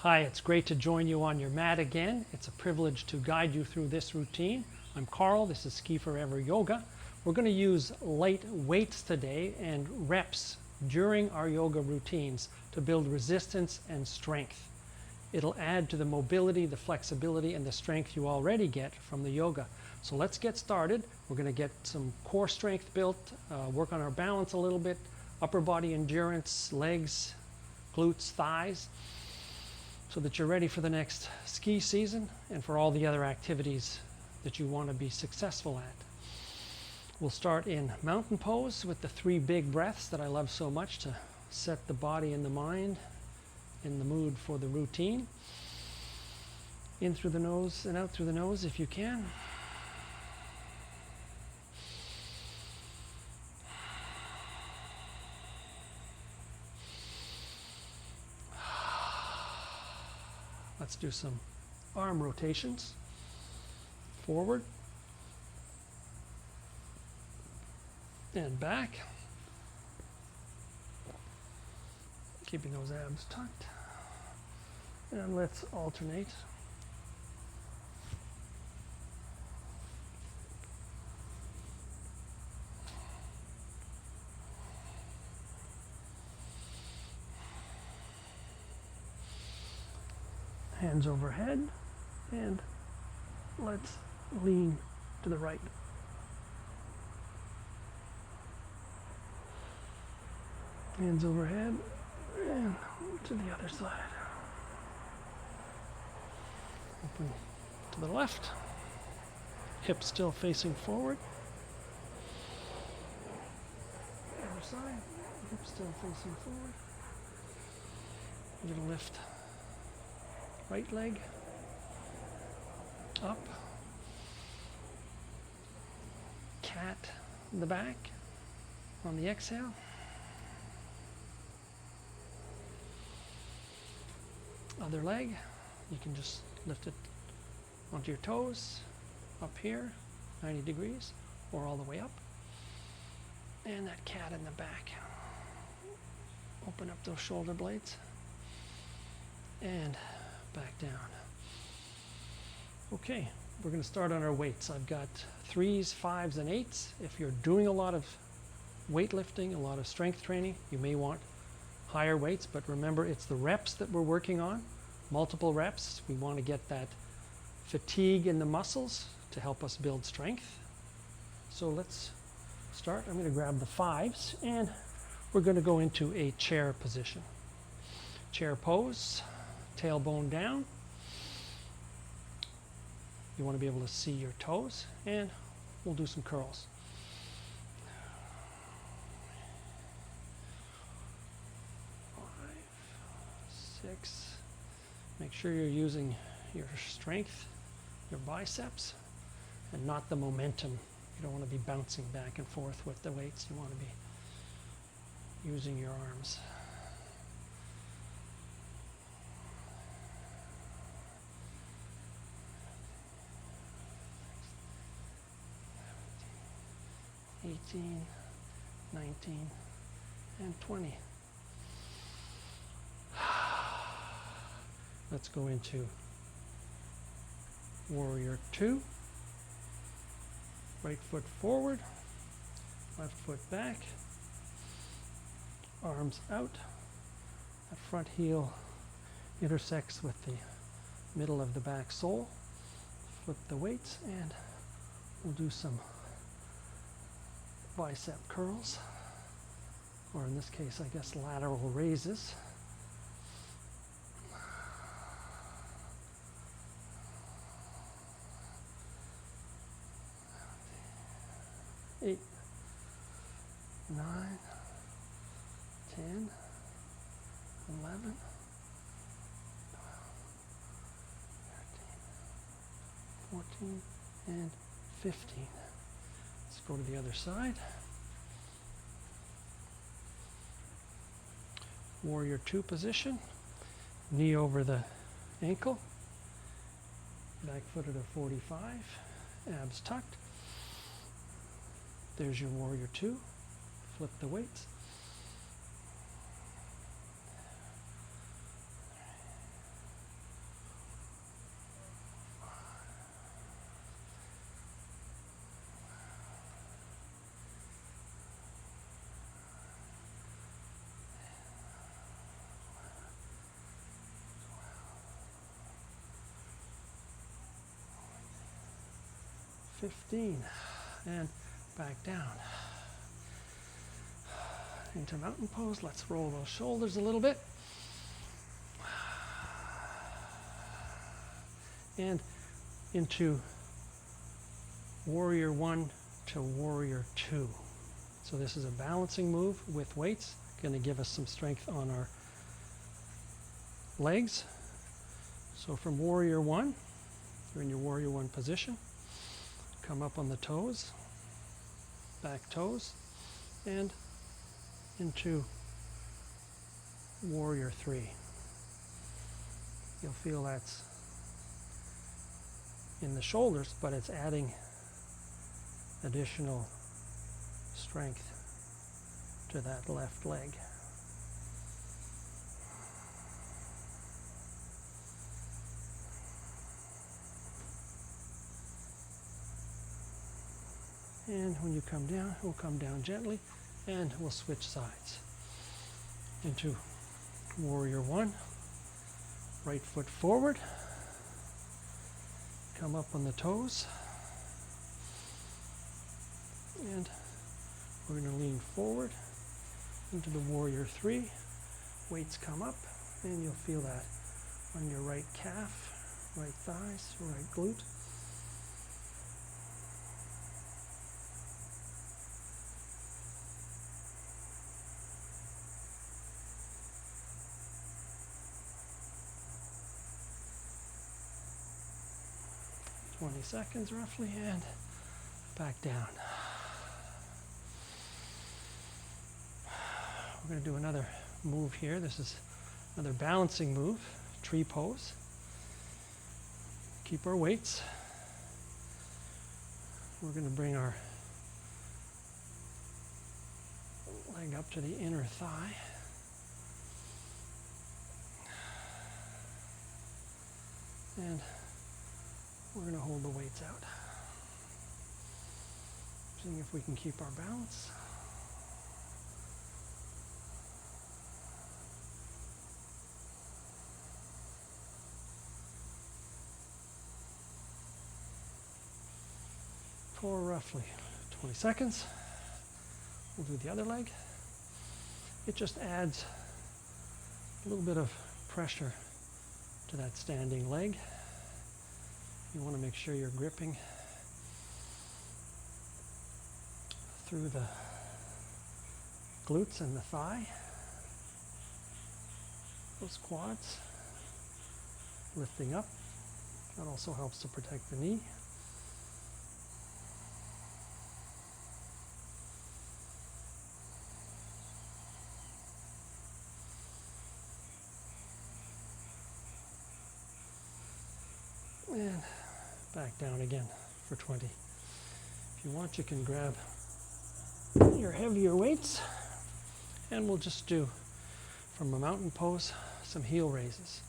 Hi, it's great to join you on your mat again. It's a privilege to guide you through this routine. I'm Carl, this is Ski Forever Yoga. We're going to use light weights today and reps during our yoga routines to build resistance and strength. It'll add to the mobility, the flexibility, and the strength you already get from the yoga. So let's get started. We're going to get some core strength built, work on our balance a little bit, upper body endurance, legs, glutes, thighs, so that you're ready for the next ski season and for all the other activities that you want to be successful at. We'll start in mountain pose with the 3 big breaths that I love so much to set the body and the mind in the mood for the routine. In through the nose and out through the nose if you can. Let's do some arm rotations. Forward and back. Keeping those abs tucked. And let's alternate. Hands overhead, and let's lean to the right. Hands overhead, and to the other side. Open to the left. Hips still facing forward. Other side, hips still facing forward. Little lift. Right leg up, cat in the back on the exhale. Other leg, you can just lift it onto your toes, up here, 90 degrees, or all the way up. And that cat in the back. Open up those shoulder blades. And back down. Okay, we're going to start on our weights. I've got 3s, 5s, and 8s. If you're doing a lot of weightlifting, a lot of strength training, you may want higher weights, but remember it's the reps that we're working on, multiple reps. We want to get that fatigue in the muscles to help us build strength. So let's start. I'm going to grab the 5s and we're going to go into a chair position. Chair pose. Tailbone down. You want to be able to see your toes, and we'll do some curls. 5, 6. Make sure you're using your strength, your biceps, and not the momentum. You don't want to be bouncing back and forth with the weights. You want to be using your arms. 18, 19, and 20. Let's go into Warrior 2. Right foot forward, left foot back, arms out. That front heel intersects with the middle of the back sole. Flip the weights and we'll do some bicep curls, or in this case, I guess, lateral raises. Eight, 9, 10, 11, 12, 13, 14, and 15. Let's go to the other side. Warrior 2 position. Knee over the ankle. Back foot at a 45. Abs tucked. There's your Warrior 2. Flip the weights. 15, and back down. Into mountain pose. Let's roll those shoulders a little bit. And into warrior 1 to warrior 2. So this is a balancing move with weights, going to give us some strength on our legs. So from warrior 1, you're in your warrior 1 position. Come up on the toes, back toes, and into warrior 3. You'll feel that's in the shoulders, but it's adding additional strength to that left leg. And when you come down, we'll come down gently and we'll switch sides into warrior 1. Right foot forward. Come up on the toes. And we're going to lean forward into the warrior 3. Weights come up and you'll feel that on your right calf, right thighs, right glute. Seconds roughly, and back down. We're going to do another move here. This is another balancing move, tree pose. Keep our weights. We're going to bring our leg up to the inner thigh. And we're going to hold the weights out. Seeing if we can keep our balance. For roughly 20 seconds. We'll do the other leg. It just adds a little bit of pressure to that standing leg. You want to make sure you're gripping through the glutes and the thigh, those quads, lifting up. That also helps to protect the knee. And back down again for 20. If you want, you can grab your heavier weights, and we'll just do, from a mountain pose, some heel raises.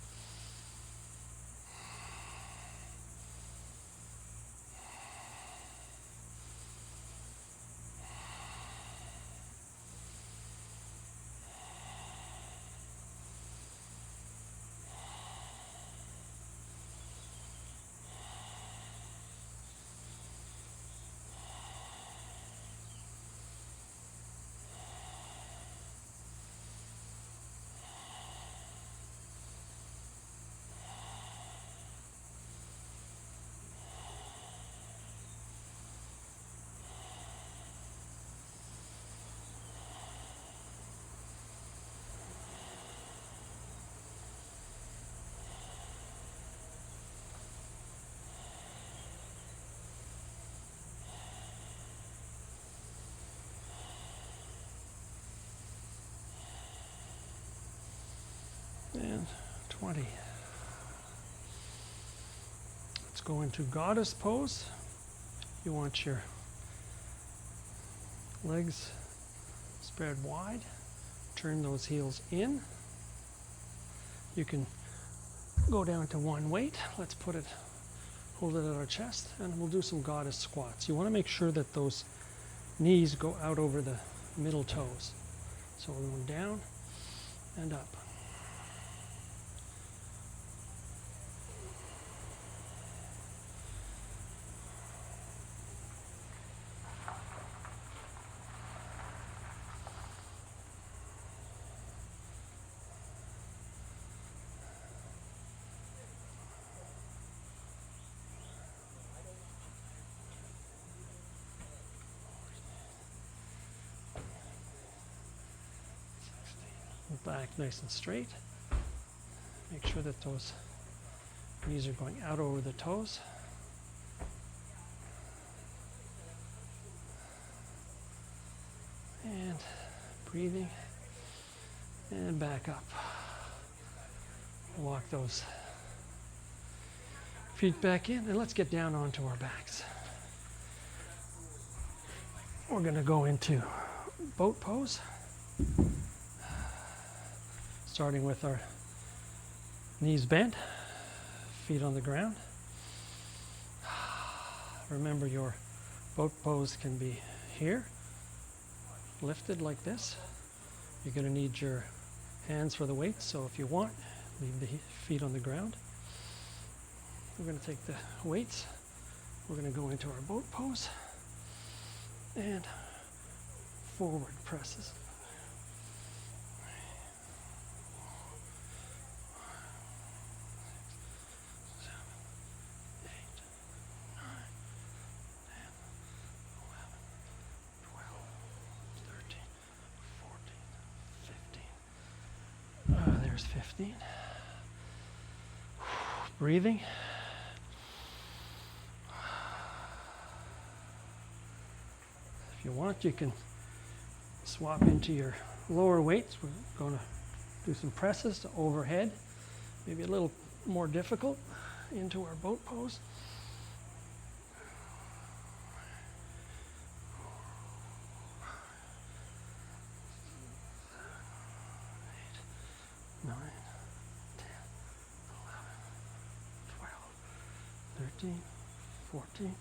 And 20. Let's go into goddess pose. You want your legs spread wide. Turn those heels in. You can go down to one weight. Let's put it, hold it at our chest, and we'll do some goddess squats. You want to make sure that those knees go out over the middle toes. So we're going down and up. back nice and straight. Make sure that those knees are going out over the toes. And breathing. And back up. Walk those feet back in, and let's get down onto our backs. We're going to go into boat pose, starting with our knees bent, feet on the ground. Remember, your boat pose can be here, lifted like this. You're going to need your hands for the weights, so if you want, leave the feet on the ground. We're going to take the weights. We're going to go into our boat pose and forward presses. 15. Breathing. If you want, you can swap into your lower weights. We're going to do some presses to overhead, maybe a little more difficult, into our boat pose. 9, 10, 11, 12, 13, 14,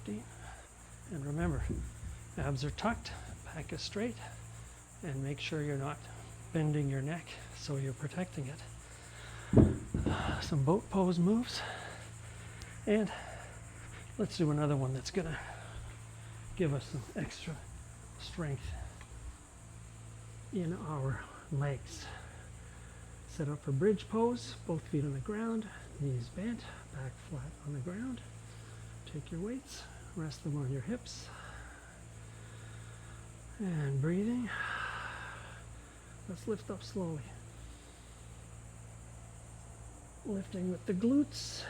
15. And remember, abs are tucked, back is straight, and make sure you're not bending your neck so you're protecting it. Some boat pose moves. And let's do another one that's going to give us some extra strength in our legs. Set up for bridge pose, both feet on the ground, knees bent, back flat on the ground. Take your weights, rest them on your hips. And breathing. Let's lift up slowly. Lifting with the glutes,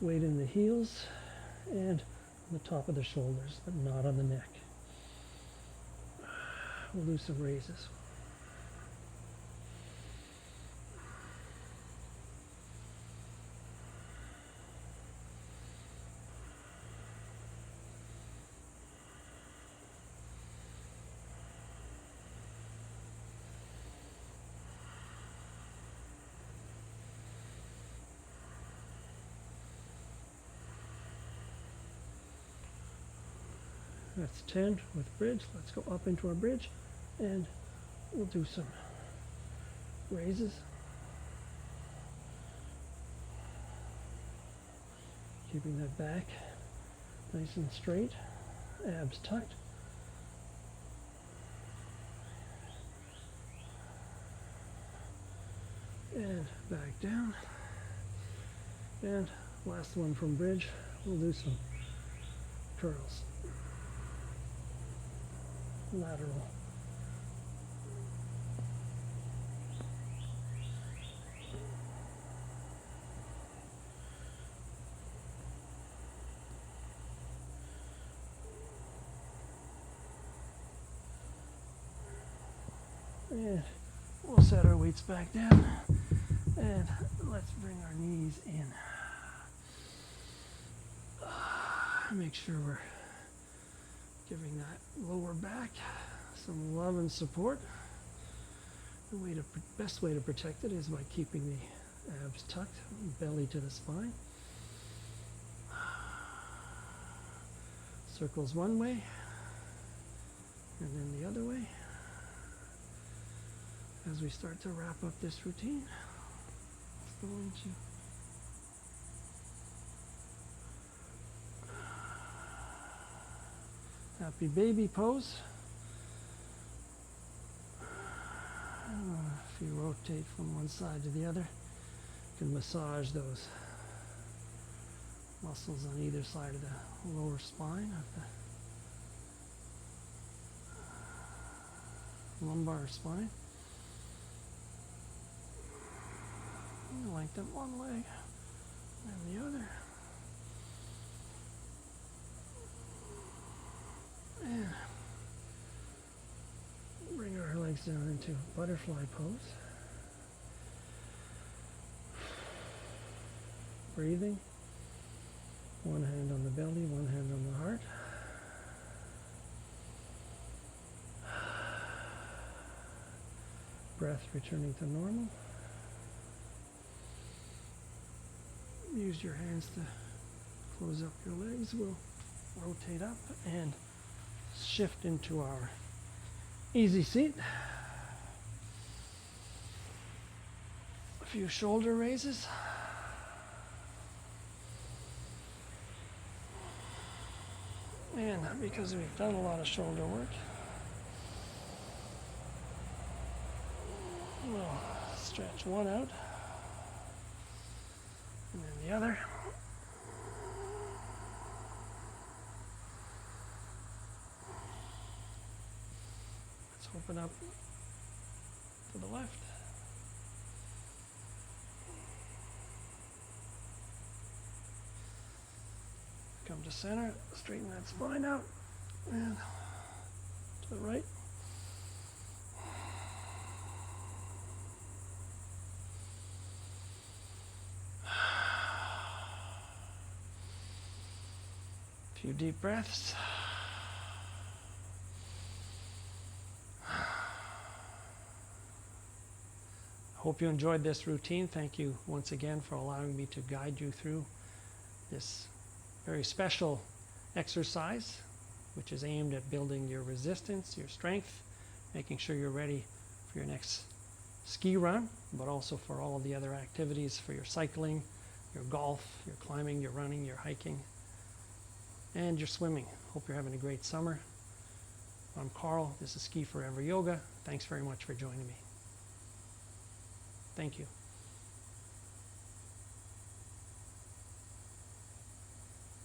weight in the heels, and on the top of the shoulders, but not on the neck. We'll do some raises. That's 10 with bridge. Let's go up into our bridge and we'll do some raises. Keeping that back nice and straight, abs tucked. And back down. And last one from bridge, we'll do some curls. Lateral. And we'll set our weights back down and let's bring our knees in. Make sure we're giving that lower back some love and support. The best way to protect it is by keeping the abs tucked, belly to the spine. Circles one way and then the other way. As we start to wrap up this routine, let's go into happy baby pose. If you rotate from one side to the other, you can massage those muscles on either side of the lower spine of lumbar spine. Lengthen one leg and the other. And bring our legs down into butterfly pose. Breathing. One hand on the belly, one hand on the heart. Breath returning to normal. Use your hands to close up your legs. We'll rotate up and shift into our easy seat. A few shoulder raises. And because we've done a lot of shoulder work, we'll stretch one out and then the other. Let's open up to the left. Come to center, straighten that spine out, and to the right. A few deep breaths. Hope you enjoyed this routine. Thank you once again for allowing me to guide you through this very special exercise, which is aimed at building your resistance, your strength, making sure you're ready for your next ski run, but also for all of the other activities, for your cycling, your golf, your climbing, your running, your hiking, and your swimming. Hope you're having a great summer. I'm Carl. This is Ski Forever Yoga. Thanks very much for joining me. Thank you.